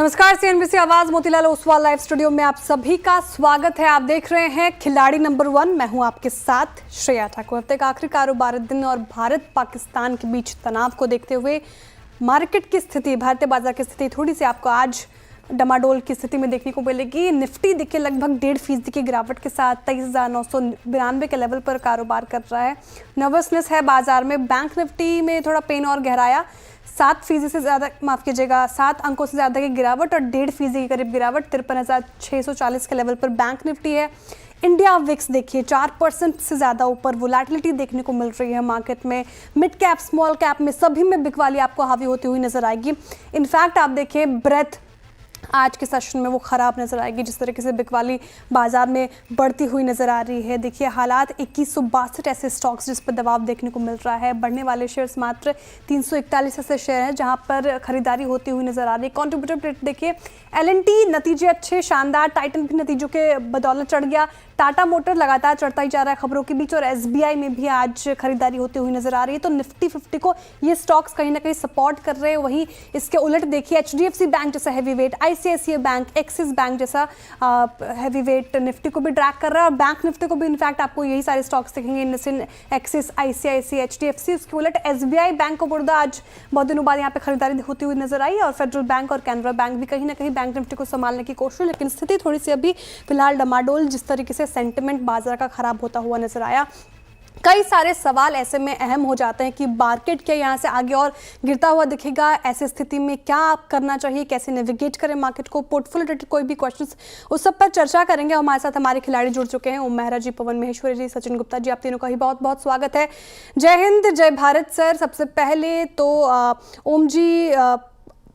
नमस्कार, सीएनबीसी आवाज Motilal Oswal live studio में आप सभी का स्वागत है। आप देख रहे हैं खिलाड़ी नंबर 1। मैं हूं आपके साथ श्रेया ठाकुर। हफ्ते का आखिरी कारोबारी दिन और भारत पाकिस्तान के बीच तनाव को देखते हुए मार्केट की स्थिति, भारतीय बाजार की स्थिति थोड़ी सी आपको आज डमाडोल की स्थिति में देखने को मिलेगी। निफ्टी देखिए लगभग 1.5% की गिरावट के साथ 23,992 के लेवल पर कारोबार कर रहा है। नर्वसनेस है बाजार में। बैंक निफ्टी में थोड़ा पेन और गहराया, 7% से ज़्यादा, माफ़ कीजिएगा 7 अंकों से ज़्यादा की गिरावट और 1.5% के करीब गिरावट 53,640 के लेवल पर बैंक निफ्टी है। इंडिया विक्स देखिए 4% से ज़्यादा ऊपर वोलेटिलिटी देखने को मिल रही है मार्केट में। मिड कैप स्मॉल कैप में सभी में बिकवाली आपको हावी होती हुई नजर आएगी। इनफैक्ट आप देखिए ब्रेथ आज के सेशन में वो ख़राब नज़र आएगी, जिस तरीके से बिकवाली बाजार में बढ़ती हुई नज़र आ रही है। देखिए हालात 2162 ऐसे स्टॉक्स जिस पर दबाव देखने को मिल रहा है। बढ़ने वाले शेयर्स मात्र 341 ऐसे शेयर हैं जहां पर खरीदारी होती हुई नज़र आ रही है। कंट्रीब्यूटर रेट देखिए एल&टी नतीजे अच्छे, शानदार। टाइटन भी नतीजों के बदौलत चढ़ गया। टाटा मोटर लगातार चढ़ता ही जा रहा है खबरों के बीच, और एसबीआई में भी आज खरीदारी होती हुई नजर आ रही है। तो निफ्टी 50 को ये स्टॉक्स कहीं ना कहीं सपोर्ट कर रहे हैं। वहीं इसके उलट देखिए एचडीएफसी बैंक जैसा heavy weight, ICICI bank, axis bank जैसा हैवी वेट निफ्टी को भी ट्रैक कर रहा है, और बैंक निफ्टी को भी इनफैक्ट आपको यही सारे स्टॉक्स दिखेंगे, इंडसइंड, एक्सिस, आईसीआईसीआई, एचडीएफसी। उसके उलट एसबीआई, बैंक ऑफ बड़ौदा आज बहुत दिनों बाद यहाँ पे खरीदारी होती हुई नजर आई, और फेडरल बैंक और कैनरा बैंक भी कहीं ना कहीं बैंक निफ्टी को संभालने की कोशिश। लेकिन स्थिति थोड़ी सी अभी फिलहाल डमाडोल, जिस तरीके से सेंटिमेंट बाजार का खराब होता हुआ नजर आया। कई सारे सवाल ऐसे में अहम हो जाते हैं कि मार्केट क्या यहाँ से आगे और गिरता हुआ दिखेगा। ऐसी स्थिति में क्या आप करना चाहिए, कैसे नेविगेट करें मार्केट को, पोर्टफोलियो रिलेटेड कोई भी क्वेश्चंस, उस सब पर चर्चा करेंगे। हमारे साथ हमारे खिलाड़ी जुड़ चुके हैं, ओम मेहरा जी, पवन महेश्वरी जी, सचिन गुप्ता जी। आप तीनों का ही बहुत बहुत स्वागत है। जय हिंद, जय भारत सर। सबसे पहले तो ओम जी,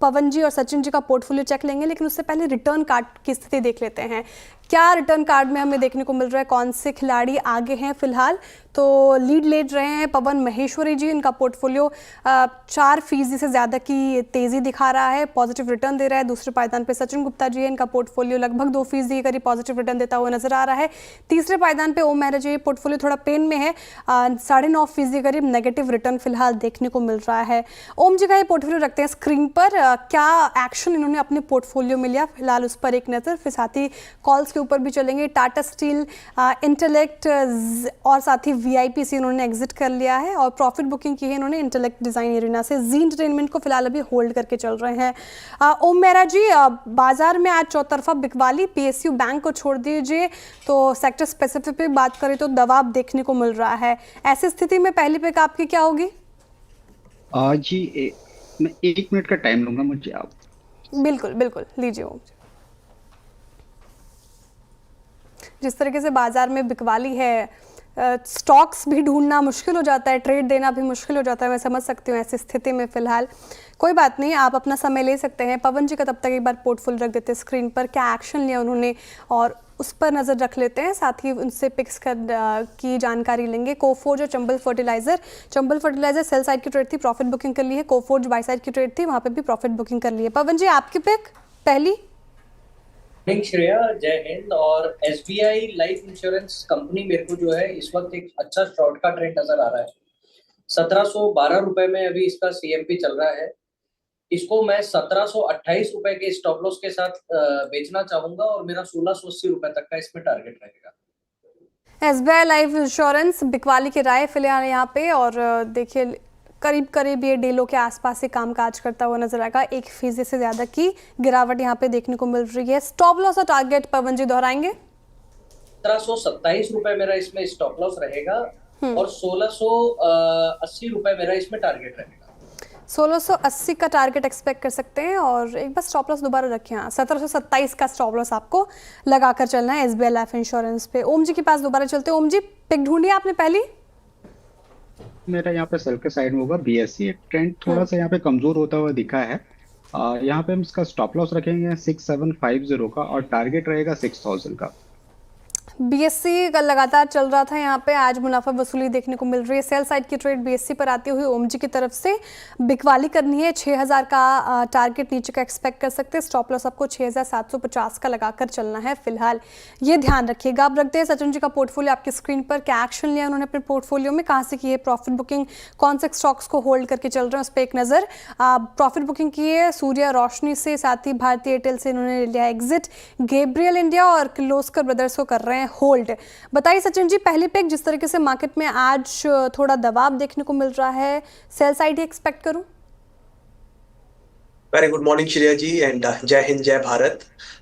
पवन जी और सचिन जी का पोर्टफोलियो चेक लेंगे, लेकिन उससे पहले रिटर्न कार्ड की स्थिति देख लेते हैं। क्या रिटर्न कार्ड में हमें देखने को मिल रहा है, कौन से खिलाड़ी आगे हैं फिलहाल? तो लीड ले रहे हैं पवन महेश्वरी जी। इनका पोर्टफोलियो 4% से ज़्यादा की तेज़ी दिखा रहा है, पॉजिटिव रिटर्न दे रहा है। दूसरे पायदान पे सचिन गुप्ता जी है, इनका पोर्टफोलियो लगभग 2% के करीब पॉजिटिव रिटर्न देता हुआ नजर आ रहा है। तीसरे पायदान पे ओम मेहरा जी, पोर्टफोलियो थोड़ा पेन में है, 9.5% के करीब नेगेटिव रिटर्न फिलहाल देखने को मिल रहा है। ओम जी का ये पोर्टफोलियो रखते हैं स्क्रीन पर। क्या एक्शन इन्होंने अपने पोर्टफोलियो में लिया, फिलहाल उस पर एक नज़र, फिर साथ ही कॉल्स के ऊपर भी चलेंगे। टाटा स्टील, इंटेलेक्ट और साथ ही वीआईपी से इन्होंने एग्जिट कर लिया है, और प्रॉफिट बुकिंग की है इन्होंने इंटेलेक्ट डिजाइन एरिना से। जी एंटरटेनमेंट को फिलहाल अभी होल्ड करके चल रहे हैं। ओम मेहरा जी, बाजार में आज चौतरफा बिकवाली, पीएसयू बैंक को छोड़ दीजिए तो सेक्टर स्पेसिफिक पे बात करें तो दबाव देखने को मिल रहा है। ऐसी स्थिति में पहली पिक आपकी क्या होगी? जी मैं 1 मिनट का टाइम लूंगा मुझे आप। बिल्कुल बिल्कुल लीजिए ओम। जिस तरीके से बाजार में बिकवाली है, स्टॉक्स भी ढूंढना मुश्किल हो जाता है, ट्रेड देना भी मुश्किल हो जाता है। मैं समझ सकती हूँ ऐसी स्थिति में फिलहाल। कोई बात नहीं, आप अपना समय ले सकते हैं। पवन जी का तब तक एक बार पोर्टफोलियो रख देते हैं स्क्रीन पर, क्या एक्शन लिया उन्होंने और उस पर नज़र रख लेते हैं, साथ ही उनसे पिक्स की जानकारी लेंगे। कोफोर्ज और चंबल फर्टिलाइजर सेल साइड की ट्रेड थी, प्रॉफिट बुकिंग कर ली है। कोफोर्ज बाई साइड की ट्रेड थी, वहाँ पर भी प्रॉफिट बुकिंग कर ली है। पवन जी, आपकी पिक पहली? श्रेया, जय हिंद। और एसबीआई लाइफ इंश्योरेंस कंपनी मेरे को जो है इस वक्त एक अच्छा शॉर्ट का ट्रेंड नजर आ रहा है। 1712 रुपए में अभी इसका सीएमपी चल रहा है। इसको मैं 1728 रुपए के स्टॉप लॉस के साथ बेचना चाहूंगा, और मेरा 1680 रुपए तक का इसमें टारगेट रहेगा। एसबीआई लाइफ इंश्योरेंस बिकवाली की राय फिलहाल यहाँ पे, और देखिए करीब करीब ये डेलों के आसपास से कामकाज करता हुआ नजर आएगा। 1% से ज्यादा की गिरावट यहाँ पे देखने को मिल रही है। स्टॉप लॉस और टारगेट पवन जी दोहराएंगे? 1727 रुपए मेरा इसमें स्टॉप लॉस रहेगा, और 1680 रुपए मेरा इसमें टारगेट रहेगा। 1680 का टारगेट एक्सपेक्ट कर सकते हैं, और एक बार स्टॉप लॉस दोबारा रखें। हाँ, 1727 का स्टॉप लॉस आपको लगाकर चलना है एसबीआई लाइफ इंश्योरेंस पे। ओम जी के पास दोबारा चलते हैं। ओम जी, पिक ढूंढिए आपने पहली? मेरा यहाँ पे सेल के साइड में होगा बीएससी। ट्रेंड थोड़ा सा यहाँ पे कमजोर होता हुआ दिखा है। यहाँ पे हम इसका स्टॉप लॉस रखेंगे 6750 का, और टारगेट रहेगा 6000 का। बीएससी का लगातार चल रहा था, यहाँ पे आज मुनाफा वसूली देखने को मिल रही है। सेल साइड की ट्रेड बीएससी पर आती हुई ओम जी की तरफ से बिकवाली करनी है। 6000 का टारगेट नीचे का एक्सपेक्ट कर सकते हैं। स्टॉप लॉस आपको 6750 का लगाकर चलना है फिलहाल, ये ध्यान रखिएगा। अब रखते हैं सचिन जी का पोर्टफोलियो आपकी स्क्रीन पर। क्या एक्शन लिया उन्होंने अपने पोर्टफोलियो में, कहाँ से की है प्रॉफिट बुकिंग, कौन से स्टॉक्स को होल्ड करके चल रहे हैं, उस पर एक नज़र। प्रॉफिट बुकिंग की है सूर्या रोशनी से, साथ ही भारतीय एयरटेल से इन्होंने लिया एग्जिट, गैब्रियल इंडिया और किर्लोस्कर ब्रदर्स को कर रहे हैं होल्ड। बताइए सचिन जी, पहली पिक, जिस तरीके से मार्केट में आज थोड़ा दबाव देखने को मिल रहा है, सेल साइड ही एक्सपेक्ट करूं? Very good morning Shreya ji and जय हिंद जय भारत।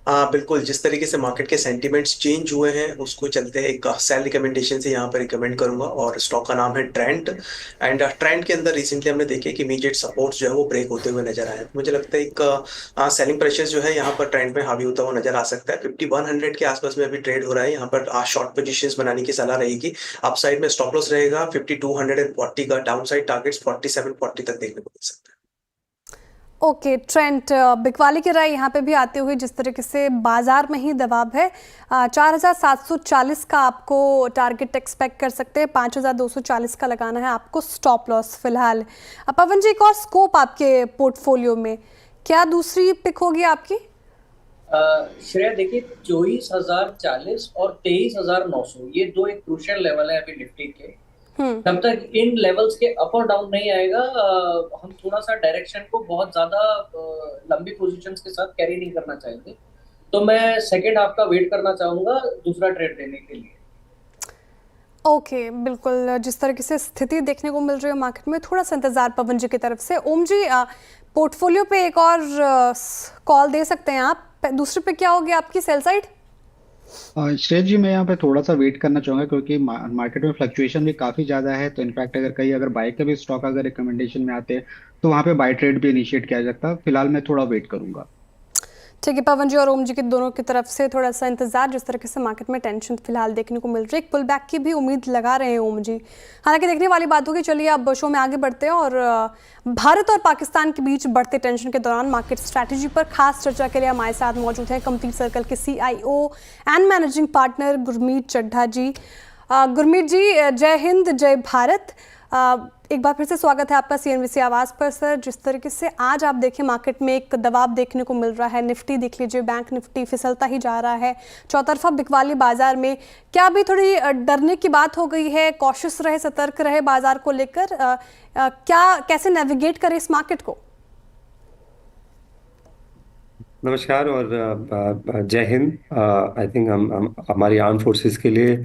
बिल्कुल जिस तरीके से मार्केट के सेंटिमेंट्स चेंज हुए हैं उसको चलते हैं एक सेल रिकमेंडेशन से यहाँ पर रिकमेंड करूंगा, और स्टॉक का नाम है ट्रेंड। एंड ट्रेंड के अंदर रिसेंटली हमने देखे कि इमीडिएट सपोर्ट्स जो है वो ब्रेक होते हुए नजर आए। मुझे लगता है एक सेलिंग प्रेशर जो है यहाँ पर ट्रेंड में हावी होता हुआ नजर आ सकता है। 5100 के आसपास में अभी ट्रेड हो रहा है। यहाँ पर शॉर्ट पोजिशन बनाने की सलाह रहेगी। अपसाइड में स्टॉप लॉस रहेगा 5240 का, डाउन साइड टारगेट्स 4740 तक देखने को मिल सकता है। ओके, ट्रेंड बिकवाली की राय यहाँ पे भी आते हुए जिस तरीके से बाजार में ही दबाव है, 4740 का आपको टारगेट एक्सपेक्ट कर सकते हैं, 5240 का लगाना है आपको स्टॉप लॉस फिलहाल। पवन जी, एक और स्कोप आपके पोर्टफोलियो में, क्या दूसरी पिक होगी आपकी? श्रेया देखिए, 24,040 और 23,900 ये दो एक क्रूशियल लेवल है अभी निफ्टी के। जब तक इन लेवल्स के अप और डाउन नहीं आएगा, हम थोड़ा सा डायरेक्शन को बहुत ज्यादा लंबी पोजीशंस के साथ कैरी नहीं करना चाहेंगे। तो मैं सेकेंड हाफ का वेट करना चाहूंगा दूसरा ट्रेड लेने के लिए। ओके, बिल्कुल जिस तरीके से स्थिति देखने को मिल रही है मार्केट में, थोड़ा सा इंतजार पवन जी की तरफ से। ओम जी, पोर्टफोलियो पे एक और कॉल दे सकते हैं आप। दूसरे पे क्या होगी आपकी सेल साइड? श्रेय जी, मैं यहाँ पे थोड़ा सा वेट करना चाहूंगा क्योंकि मार्केट में फ्लक्चुएशन भी काफी ज्यादा है। तो इनफैक्ट अगर बाय के भी स्टॉक अगर रिकमेंडेशन में आते हैं तो वहाँ पे बाय ट्रेड भी इनिशिएट किया जा सकता है। फिलहाल मैं थोड़ा वेट करूंगा। ठीक है, पवन जी और ओम जी के दोनों की तरफ से थोड़ा सा इंतजार। जिस तरीके से मार्केट में टेंशन फिलहाल देखने को मिल रही है, एक पुल बैक की भी उम्मीद लगा रहे हैं ओम जी। हालांकि देखने वाली बात होगी। चलिए अब शो में आगे बढ़ते हैं और भारत और पाकिस्तान के बीच बढ़ते टेंशन के दौरान मार्केट स्ट्रैटेजी पर खास चर्चा के लिए हमारे साथ मौजूद है कंप्लीट सर्कल के CIO and managing partner Gurmeet Chadha ji. Gurmeet ji, जय हिंद जय भारत। एक बार फिर से स्वागत है आपका CNBC आवाज़ पर। सर, जिस तरीके से आज आप देखें मार्केट में एक दबाव देखने को मिल रहा है, निफ्टी देख लीजिए, बैंक निफ्टी फिसलता ही जा रहा है, चौतरफा बिकवाली बाजार में, क्या अभी थोड़ी डरने की बात हो गई है? कॉशियस रहे, सतर्क रहे बाजार को लेकर, क्या कैसे नेविगेट करें इस मार्केट को? नमस्कार और जय हिंद। आई थिंक हम हमारी आर्म फोर्सेस के लिए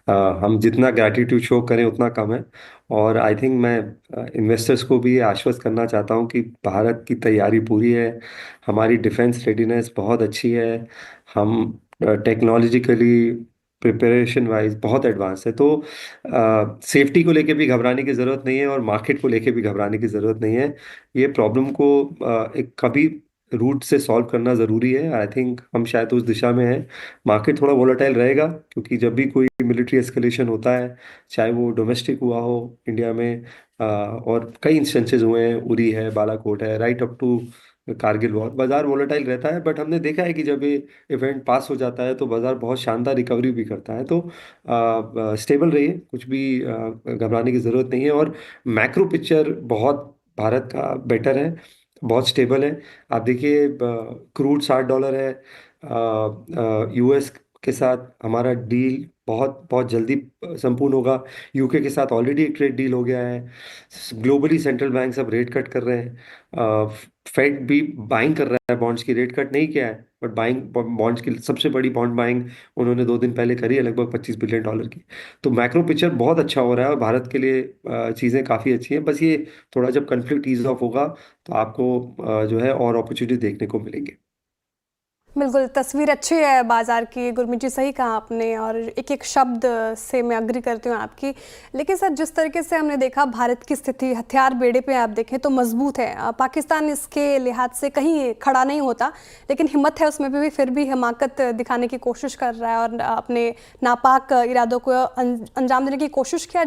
हम जितना ग्रैटिट्यूड शो करें उतना कम है। और आई थिंक मैं इन्वेस्टर्स को भी आश्वस्त करना चाहता हूं कि भारत की तैयारी पूरी है, हमारी डिफेंस रेडीनेस बहुत अच्छी है, हम टेक्नोलॉजिकली प्रिपरेशन वाइज बहुत एडवांस है। तो सेफ्टी को लेके भी घबराने की ज़रूरत नहीं है और मार्केट को लेके भी घबराने की ज़रूरत नहीं है। ये प्रॉब्लम को एक कभी रूट से सॉल्व करना ज़रूरी है। आई थिंक हम शायद उस दिशा में हैं। मार्केट थोड़ा वोलेटाइल रहेगा क्योंकि जब भी कोई मिलिट्री एस्केलेशन होता है, चाहे वो डोमेस्टिक हुआ हो इंडिया में, और कई इंस्टेंसेस हुए हैं, उरी है, बालाकोट है, right up to Kargil war, बाजार वोलेटाइल रहता है। बट हमने देखा है कि जब ये इवेंट पास हो जाता है तो बाजार बहुत शानदार रिकवरी भी करता है। तो स्टेबल रहिए, कुछ भी घबराने की ज़रूरत नहीं है। और मैक्रो पिक्चर बहुत भारत का बेटर है, बहुत स्टेबल है। आप देखिए, क्रूड $60 है। US के साथ हमारा डील बहुत बहुत जल्दी संपूर्ण होगा। यूके के साथ ऑलरेडी एक ट्रेड डील हो गया है। ग्लोबली सेंट्रल बैंक सब रेट कट कर रहे हैं। फेड भी बाइंग कर रहा है बॉन्ड्स की, रेट कट नहीं किया है बट बाइंग, बॉन्ड्स की सबसे बड़ी बॉन्ड बाइंग उन्होंने 2 दिन पहले करी है, लगभग $25 बिलियन की। तो मैक्रो पिक्चर बहुत अच्छा हो रहा है और भारत के लिए चीज़ें काफ़ी अच्छी हैं। बस ये थोड़ा जब कन्फ्लिक्ट ईज ऑफ होगा तो आपको जो है और अपॉर्चुनिटी देखने को मिलेंगे। बिल्कुल, तस्वीर अच्छी है बाजार की। गुरमीत जी, सही कहा आपने और एक एक शब्द से मैं अग्री करती हूँ आपकी। लेकिन सर, जिस तरीके से हमने देखा भारत की स्थिति हथियार बेड़े पे आप देखें तो मजबूत है। पाकिस्तान इसके लिहाज से कहीं खड़ा नहीं होता, लेकिन हिम्मत है उसमें भी, फिर भी हिमाकत दिखाने की कोशिश कर रहा है और अपने नापाक इरादों को अंजाम देने की कोशिश किया,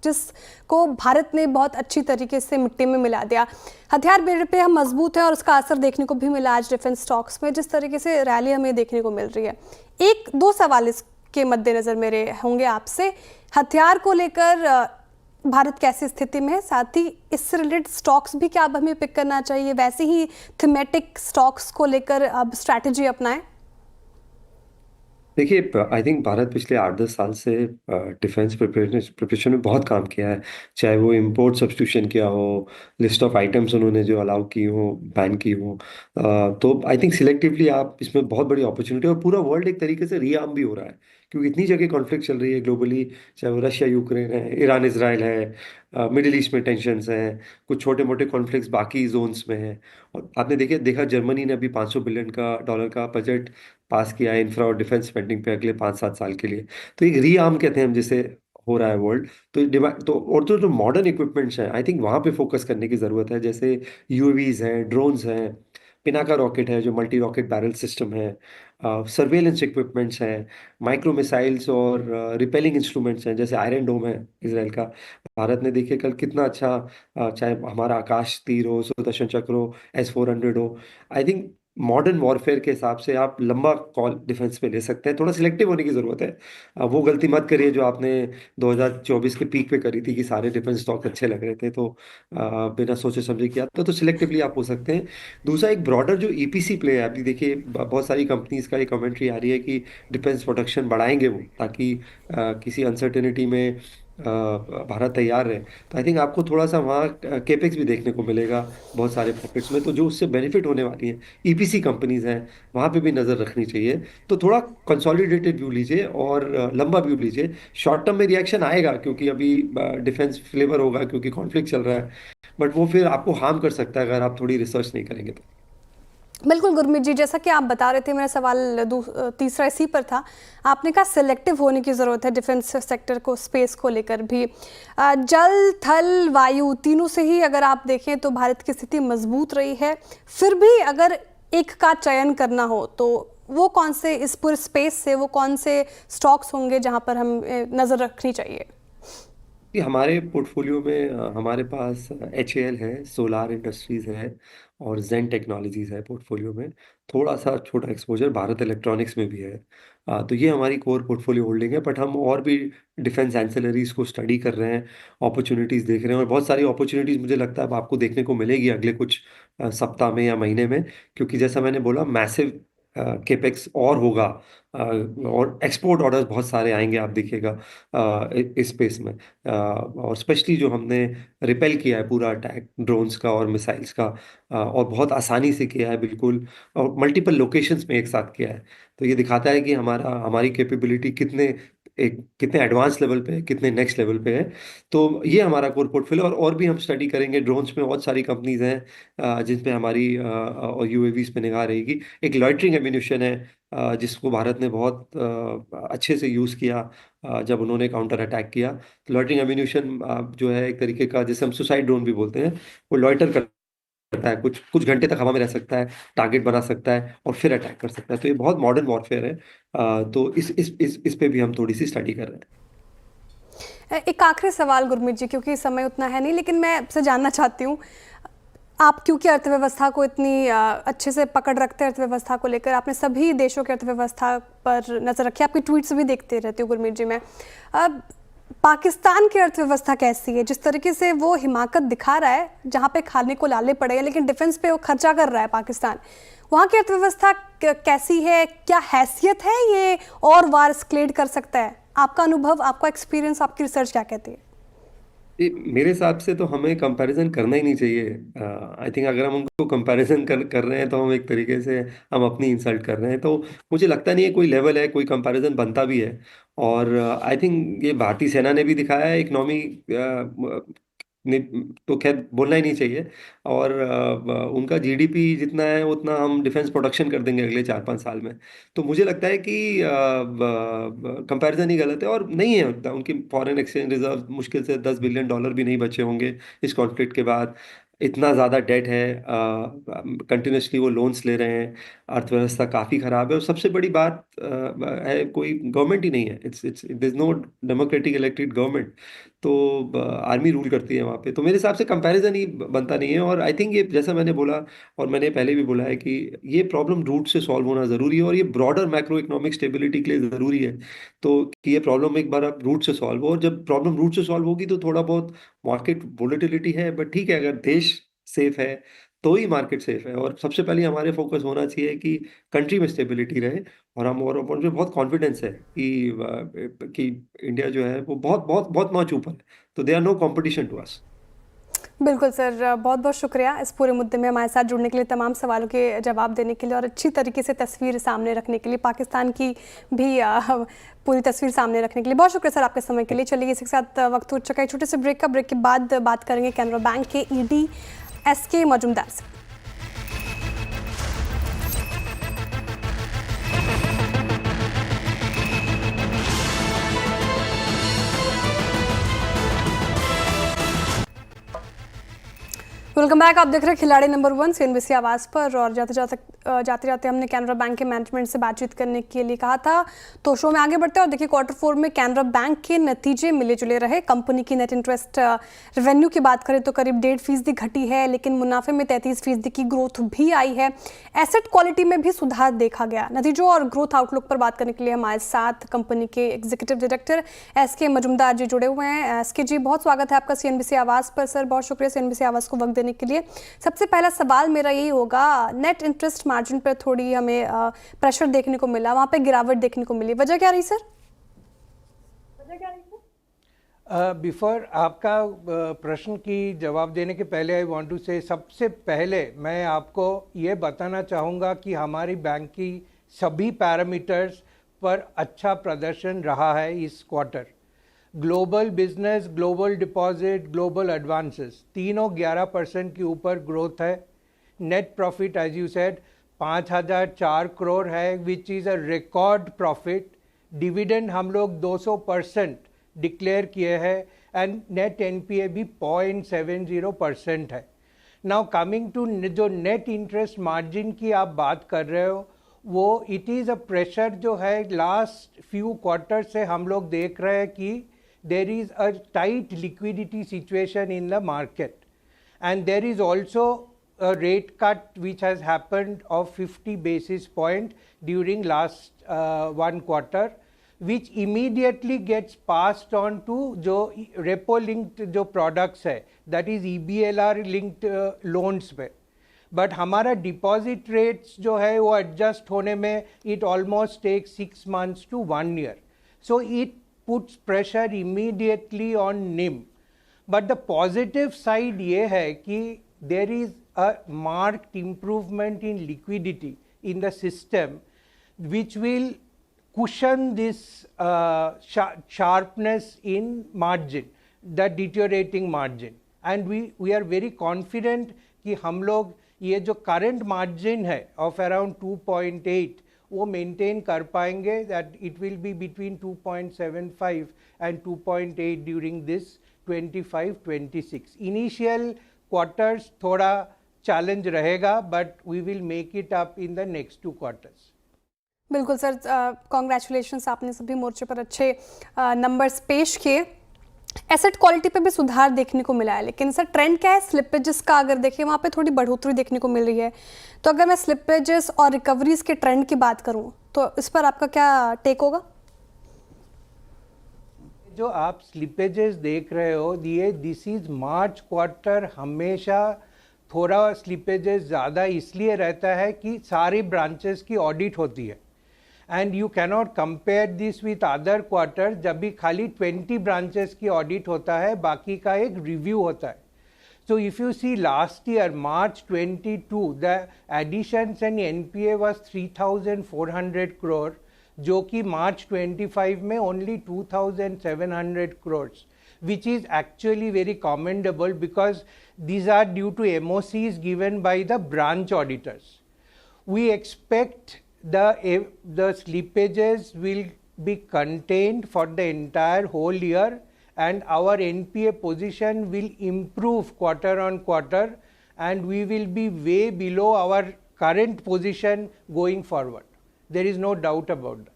जिसको भारत ने बहुत अच्छी तरीके से मिट्टी में मिला दिया। हथियार बेड़े पे हम मजबूत हैं और उसका असर देखने को भी मिला आज डिफेंस स्टॉक्स में। जिस तरीके से रैली हमें देखने को मिल रही है, एक दो सवाल के मद्देनजर मेरे होंगे आपसे, हथियार को लेकर भारत कैसी स्थिति में है, साथ ही इससे रिलेटेड स्टॉक्स भी क्या अब हमें पिक करना चाहिए, वैसे ही थीमेटिक स्टॉक्स को लेकर अब स्ट्रैटेजी अपनाएं? देखिए, आई थिंक भारत पिछले 8-10 साल से डिफेंस प्रिपरेशन में बहुत काम किया है। चाहे वो इंपोर्ट सब्स्टिट्यूशन किया हो, लिस्ट ऑफ आइटम्स उन्होंने जो अलाउ की हो, बैन की हो, तो आई थिंक सिलेक्टिवली आप इसमें बहुत बड़ी अपॉर्चुनिटी है। और पूरा वर्ल्ड एक तरीके से रीआर्म भी हो रहा है, क्योंकि इतनी जगह कॉन्फ्लिक्ट चल रही है ग्लोबली। चाहे वो रशिया यूक्रेन है, ईरान इसराइल है, मिडिल ईस्ट में टेंशन्स हैं, कुछ छोटे मोटे कॉन्फ्लिक्ट्स बाकी जोन्स में हैं। और आपने देखा जर्मनी ने अभी $500 बिलियन का बजट पास किया है इंफ्रा और डिफेंस स्पेंडिंग पे अगले 5-7 साल के लिए। तो एक रीआर्म कहते हैं हम जिसे, हो रहा है वर्ल्ड। तो और जो मॉडर्न इक्विपमेंट्स हैं, आई थिंक वहाँ पे फोकस करने की ज़रूरत है। जैसे यूएवीज हैं, ड्रोन्स हैं, पिनाका रॉकेट है जो मल्टी रॉकेट बैरल सिस्टम है, सर्वेलेंस इक्विपमेंट्स हैं, माइक्रो मिसाइल्स और रिपेलिंग इंस्ट्रूमेंट्स हैं जैसे आयरन डोम है इसराइल का। भारत ने देखिए कल कितना अच्छा, चाहे हमारा आकाश तीर हो, सुदर्शन चक्र हो, S-400 हो। आई थिंक मॉडर्न वॉरफेयर के हिसाब से आप लंबा कॉल डिफेंस पे ले सकते हैं। थोड़ा सिलेक्टिव होने की ज़रूरत है। वो गलती मत करिए जो आपने 2024 के पीक पे करी थी कि सारे डिफेंस स्टॉक अच्छे लग रहे थे, तो बिना सोचे समझे किया तो सिलेक्टिवली आप हो सकते हैं। दूसरा, एक ब्रॉडर जो ईपीसी प्ले है, अभी देखिए बहुत सारी कंपनीज का ये कमेंट्री आ रही है कि डिफेंस प्रोडक्शन बढ़ाएंगे वो, ताकि किसी अनसर्टेनिटी में भारत तैयार रहे। तो आई थिंक आपको थोड़ा सा वहाँ केपेक्स भी देखने को मिलेगा बहुत सारे पॉकेट्स में, तो जो उससे बेनिफिट होने वाली है ईपीसी कंपनीज हैं, वहाँ पे भी नज़र रखनी चाहिए। तो थोड़ा कंसोलिडेटेड व्यू लीजिए और लंबा व्यू लीजिए। शॉर्ट टर्म में रिएक्शन आएगा क्योंकि अभी डिफेंस फ्लेवर होगा क्योंकि कॉन्फ्लिक्ट चल रहा है, बट वो फिर आपको हार्म कर सकता है अगर आप थोड़ी रिसर्च नहीं करेंगे तो। बिल्कुल गुरमीत जी, जैसा कि आप बता रहे थे, मेरा सवाल तीसरा इसी पर था। आपने कहा सिलेक्टिव होने की ज़रूरत है डिफेंस सेक्टर को, स्पेस को लेकर भी। जल थल वायु तीनों से ही अगर आप देखें तो भारत की स्थिति मजबूत रही है। फिर भी अगर एक का चयन करना हो तो वो कौन से, इस पूरे स्पेस से वो कौन से स्टॉक्स होंगे जहां पर हम नज़र रखनी चाहिए? कि हमारे पोर्टफोलियो में हमारे पास HAL है, सोलार इंडस्ट्रीज है और जेन टेक्नोलॉजीज है पोर्टफोलियो में। थोड़ा सा छोटा एक्सपोजर भारत इलेक्ट्रॉनिक्स में भी है। तो ये हमारी कोर पोर्टफोलियो होल्डिंग है, बट हम और भी डिफेंस एंसिलरीज को स्टडी कर रहे हैं, अपॉर्चुनिटीज देख रहे हैं। और बहुत सारी अपॉर्चुनिटीज मुझे लगता है अब आपको देखने को मिलेगी अगले कुछ सप्ताह में या महीने में, क्योंकि जैसा मैंने बोला मैसिव केपेक्स और होगा, और एक्सपोर्ट ऑर्डर्स बहुत सारे आएंगे आप देखिएगा इस स्पेस में। और स्पेशली जो हमने रिपेल किया है पूरा अटैक ड्रोन्स का और मिसाइल्स का, और बहुत आसानी से किया है बिल्कुल, और मल्टीपल लोकेशंस में एक साथ किया है। तो ये दिखाता है कि हमारी कैपेबिलिटी कितने एडवांस लेवल पे है, कितने नेक्स्ट लेवल पे है। तो ये हमारा कोर पोर्टफोलियो, और भी हम स्टडी करेंगे। ड्रोन्स में बहुत सारी कंपनीज हैं जिसमें हमारी और यूएवीज पे निगाह रहेगी। एक लॉइटरिंग एम्यूनिशन है जिसको भारत ने बहुत अच्छे से यूज़ किया जब उन्होंने काउंटर अटैक किया। तो लॉइटरिंग एम्यूनिशन जो है एक तरीके का, जिसे हम सुसाइड ड्रोन भी बोलते हैं, वो लॉइटर करता है, कुछ कुछ घंटे तक हवा में रह सकता है, टारगेट बना सकता है और फिर अटैक कर सकता है। तो ये बहुत मॉडर्न वॉरफेयर है। तो इस पे भी हम थोड़ी सी स्टडी कर रहे हैं। एक आखिरी सवाल गुरमीत जी, क्योंकि समय उतना है नहीं, लेकिन मैं आपसे जानना चाहती हूँ, आप क्योंकि अर्थव्यवस्था को इतनी अच्छे से पकड़ रखते हैं, अर्थव्यवस्था को लेकर आपने सभी देशों की अर्थव्यवस्था पर नजर रखी, आपकी ट्वीट्स भी देखते रहती हूँ गुरमीत जी। मैं अब पाकिस्तान की अर्थव्यवस्था कैसी है? जिस तरीके से वो हिमाकत दिखा रहा है, जहाँ पे खाने को लाले पड़े हैं, लेकिन डिफेंस पे वो खर्चा कर रहा है पाकिस्तान, वहाँ की अर्थव्यवस्था कैसी है? क्या हैसियत है ये और वार एस्केलेट कर सकता है? आपका अनुभव, आपका एक्सपीरियंस, आपकी रिसर्च क्या कहती है? मेरे हिसाब से तो हमें कंपैरिजन करना ही नहीं चाहिए। आई थिंक अगर हम उनको कंपैरिजन कर रहे हैं तो हम एक तरीके से हम अपनी इंसल्ट कर रहे हैं। तो मुझे लगता नहीं है कोई लेवल है, कोई कंपैरिजन बनता भी है। और आई थिंक ये भारतीय सेना ने भी दिखाया है, इकोनॉमी ने तो खैर बोलना ही नहीं चाहिए। और उनका जीडीपी जितना है उतना हम डिफेंस प्रोडक्शन कर देंगे अगले 4-5 साल में। तो मुझे लगता है कि कंपैरिजन ही गलत है और नहीं है। उनकी फॉरेन एक्सचेंज रिजर्व मुश्किल से $10 बिलियन भी नहीं बचे होंगे इस कॉन्फ्लिक्ट के बाद। इतना ज़्यादा डेट है, कंटिन्यूसली वो लोन्स ले रहे हैं, अर्थव्यवस्था काफ़ी ख़राब है। और सबसे बड़ी बात है, कोई गवर्नमेंट ही नहीं है, it's it's there is no democratic elected government. तो आर्मी रूल करती है वहाँ पे, तो मेरे हिसाब से कंपैरिजन ही बनता नहीं है। और आई थिंक ये जैसा मैंने बोला और मैंने पहले भी बोला है कि ये प्रॉब्लम रूट से सॉल्व होना ज़रूरी है और ये ब्रॉडर मैक्रो इकोनॉमिक स्टेबिलिटी के लिए ज़रूरी है। तो कि ये प्रॉब्लम एक बार अब रूट से सॉल्व हो, और जब प्रॉब्लम रूट से सॉल्व होगी तो थोड़ा बहुत मार्केट वोलेटिलिटी है, बट ठीक है, अगर देश सेफ है तो ही मार्केट सेफ है। और सबसे पहले हमारे फोकस होना चाहिए कि कंट्री में स्टेबिलिटी रहे। और मुझे बहुत कॉन्फिडेंस है कि इंडिया जो है वो बहुत बहुत बहुत नॉच ऊपर है, तो they are no competition to us. बिल्कुल सर, बहुत बहुत शुक्रिया इस पूरे मुद्दे में हमारे साथ जुड़ने के लिए, तमाम सवालों के जवाब देने के लिए और अच्छी तरीके से तस्वीर सामने रखने के लिए, पाकिस्तान की भी पूरी तस्वीर सामने रखने के लिए बहुत शुक्रिया सर आपके समय के लिए। चलिए इसी के साथ वक्त हो चुका है छोटे से ब्रेक का। ब्रेक के बाद बात करेंगे कैनरा बैंक के ईडी एसके मजूमदार से। Welcome back. आप देख रहे हैं खिलाड़ी नंबर 1 CNBC आवाज़ पर। और जाते जाते हमने कैनरा बैंक के मैनेजमेंट से बातचीत करने के लिए कहा था, तो शो में आगे बढ़ते हैं और देखिए Q4 में कैनरा बैंक के नतीजे मिले जुले रहे। कंपनी की नेट इंटरेस्ट रेवेन्यू की बात करें तो करीब 1.5% घटी है, लेकिन मुनाफे में 33% की ग्रोथ भी आई है। एसेट क्वालिटी में भी सुधार देखा गया। नतीजों और ग्रोथ आउटलुक पर बात करने के लिए हमारे साथ कंपनी के एग्जीक्यूटिव डायरेक्टर एसके मजूमदार जी जुड़े हुए हैं। एसके जी, बहुत स्वागत है आपका CNBC आवाज़ पर। सर, बहुत शुक्रिया CNBC आवाज़ को वक्त देने के लिए। सबसे पहला सवाल मेरा यही होगा, नेट इंटरेस्ट मार्जिन पर थोड़ी हमें प्रेशर देखने को मिला, वहां पे गिरावट देखने को मिली, वजह क्या रही सर? बिफोर आपका प्रश्न की जवाब देने के पहले आई वांट टू से, सबसे पहले मैं आपको ये बताना चाहूँगा कि हमारी बैंक की सभी पैरामीटर्स पर अच्छा प्रदर्शन रहा है इस quarter. Global business, global deposit, global advances तीनों 11% के ऊपर ग्रोथ है। Net profit as you said 5,004 crore है, which is a record profit. Dividend हम लोग 200% डिक्लेयर किए हैं एंड नेट NPA भी 0.70% है। नाउ कमिंग टू जो नेट इंटरेस्ट मार्जिन की आप बात कर रहे हो, वो इट इज़ अ प्रेशर जो है लास्ट फ्यू क्वार्टर से हम लोग देख रहे हैं कि there is a tight liquidity situation in the market, and there is also a rate cut which has happened of 50 basis point during last one quarter, which immediately gets passed on to जो repo linked जो products है, that is EBLR linked loans पे। But हमारा deposit rates जो है वो adjust होने में it almost takes 6 months to 1 year, so it puts pressure immediately on NIM. But the positive side ये है कि there is a marked improvement in liquidity in the system which will cushion this sharpness in margin, the deteriorating margin. And we are very confident कि हम लोग ये जो current margin है of around 2.8 वो मेंटेन कर पाएंगे, that it will be between 2.75 and 2.8 during this 25-26. Initial quarters थोड़ा चैलेंज रहेगा, but we will make it up in the next 2 quarters. बिल्कुल सर, कॉन्ग्रेचुलेशंस, आपने सभी मोर्चे पर अच्छे नंबर्स पेश किए। एसेट क्वालिटी पे भी सुधार देखने को मिला है, लेकिन सर ट्रेंड क्या है स्लिपेजेस का? अगर देखिए वहाँ पे थोड़ी बढ़ोतरी देखने को मिल रही है, तो अगर मैं स्लिपेजेस और रिकवरीज के ट्रेंड की बात करूँ तो इस पर आपका क्या टेक होगा? जो आप स्लिपेजेस देख रहे हो, दिस इज मार्च क्वार्टर हमेशा थोड़ा स्लिपेजेस ज़्यादा इसलिए रहता है कि सारी ब्रांचेस की ऑडिट होती है, and you cannot compare this with other quarter जब भी खाली 20 ब्रांचेस की ऑडिट होता है, बाकी का एक रिव्यू होता है। So if you see last year March 22 the additions and NPA was 3,400 crore, जो कि मार्च 25 में only 2,700 crore, which is actually very commendable because these are due to MOCs given by the branch auditors. We expect the slippages will be contained for the entire whole year, and our NPA position will improve quarter on quarter, and we will be way below our current position going forward. There is no doubt about that.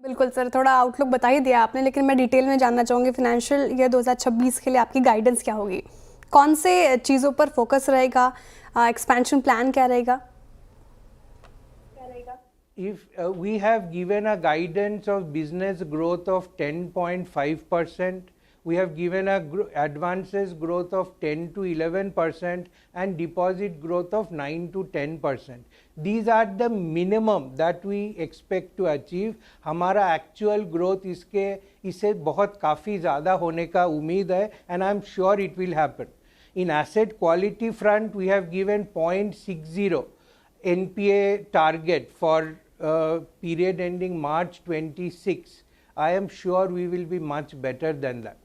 बिल्कुल sir, थोड़ा outlook बता ही दिया आपने, लेकिन मैं detail में जानना चाहूँगी फिनेंशियल ईयर 2026 के लिए आपकी गाइडेंस क्या होगी, कौन से चीज़ों पर फोकस रहेगा, एक्सपेंशन प्लान क्या रहेगा? If we have given a guidance of business growth of 10.5%, we have given a advances growth of 10 to 11% and deposit growth of 9 to 10%. These are the minimum that we expect to achieve. हमारा actual growth इससे बहुत काफ़ी ज़्यादा होने का उम्मीद है, and I am sure it will happen. In asset quality front, we have given 0.60 NPA target for period ending March 26. I am sure we will be much better than that.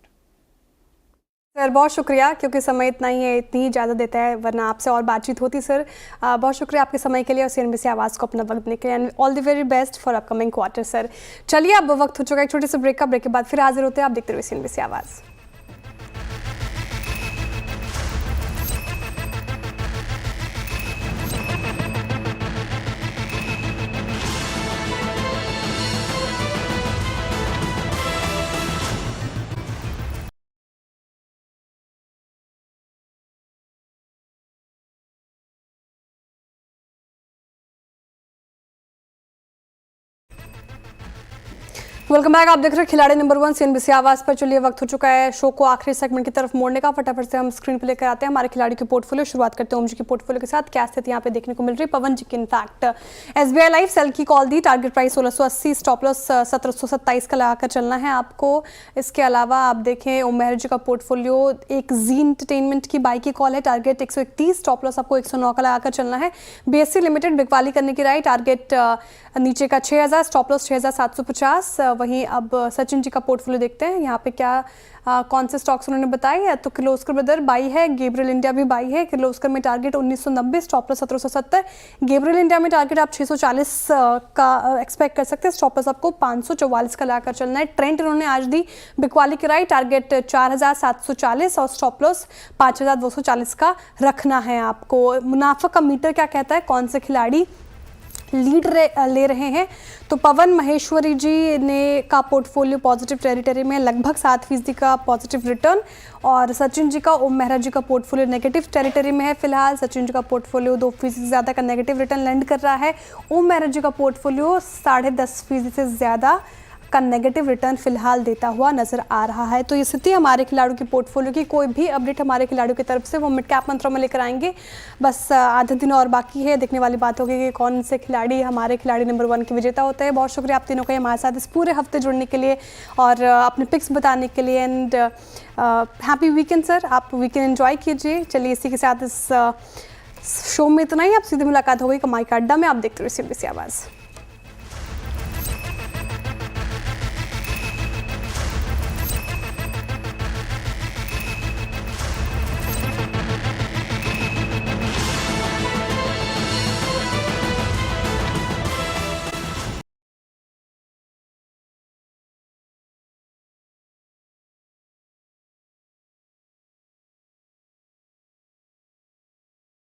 Sir बहुत शुक्रिया, क्योंकि समय इतना ही है, इतनी ही इजाज़त देता है, वरना आपसे और बातचीत होती सर। बहुत शुक्रिया आपके समय के लिए और CNBC आवाज़ को अपना वक्त देने के लिए, and all the very best for upcoming quarter sir. चलिए अब वक्त हो चुका है एक छोटे से ब्रेक का, ब्रेक के बाद फिर हाजिर होते हैं, आप देखते रहिए CNBC आवाज़। वेलकम बैक, आप देख रहे हैं खिलाड़ी नंबर 1 CNBC आवाज़ पर। चलिए वक्त हो चुका है शो को आखिरी सेगमेंट की तरफ मोड़ने का। फटाफट से हम स्क्रीन पर लेकर आते हैं हमारे खिलाड़ी के पोर्टफोलियो। शुरुआत करते हैं ओम जी की पोर्टफोलियो के साथ। क्या स्थिति यहाँ पे देखने को मिल रही है पवन जी की? इनफैक्ट SBI लाइफ सेल की कॉल दी, टारगेट प्राइस 1680, स्टॉप लॉस 1727 का लगाकर चलना है आपको। इसके अलावा आप देखें ओम मेहर जी का पोर्टफोलियो, एक जी एंटरटेनमेंट की बाई की कॉल है, टारगेट 131, स्टॉप लॉस आपको 109 का लगाकर चलना है। BSE लिमिटेड बिकवाली करने की राय, टारगेट नीचे का 6000, स्टॉप लॉस 6750। वहीं अब सचिन जी का पोर्टफोलियो देखते हैं यहाँ पे क्या कौन से स्टॉक्स उन्होंने बताए। तो किर्लोस्कर ब्रदर बाई है, गेब्रियल इंडिया भी बाई है। किर्लोस्कर में target 1990, stop loss 1770। Gabriel India में टारगेट आप 640 का एक्सपेक्ट कर सकते हैं, स्टॉप लॉस आपको 544 का लाकर चलना है। ट्रेंड इन्होंने आज दी बिकवाली की राय, टारगेट 4740 और स्टॉप लॉस 5240 का रखना है आपको। मुनाफा का मीटर क्या कहता है, कौन से खिलाड़ी लीड ले रहे हैं? तो पवन महेश्वरी जी ने का पोर्टफोलियो पॉजिटिव टेरिटरी में, लगभग 7% का पॉजिटिव रिटर्न। और सचिन जी का, ओम मेहरा जी का पोर्टफोलियो नेगेटिव टेरिटरी में है फिलहाल। सचिन जी का पोर्टफोलियो 2% से ज़्यादा का नेगेटिव रिटर्न लैंड कर रहा है। ओम मेहरा जी का पोर्टफोलियो 10.5% से ज़्यादा का नेगेटिव रिटर्न फिलहाल देता हुआ नजर आ रहा है। तो ये स्थिति हमारे खिलाड़ियों की पोर्टफोलियो की। कोई भी अपडेट हमारे खिलाड़ियों की तरफ से वो मिड कैप मंत्रों में लेकर आएंगे। बस आधे दिन और बाकी है, देखने वाली बात होगी कि कौन से खिलाड़ी हमारे खिलाड़ी नंबर 1 के विजेता होते हैं। बहुत शुक्रिया आप तीनों का हमारे साथ इस पूरे हफ्ते जुड़ने के लिए और अपने पिक्स बताने के लिए। एंड हैप्पी वीकेंड सर, आप वीकेंड एंजॉय कीजिए। चलिए इसी के साथ इस शो में इतना ही। अब सीधे मुलाकात हो गई कमाई का अड्डा में। आप देखते रहिए CNBC आवाज़।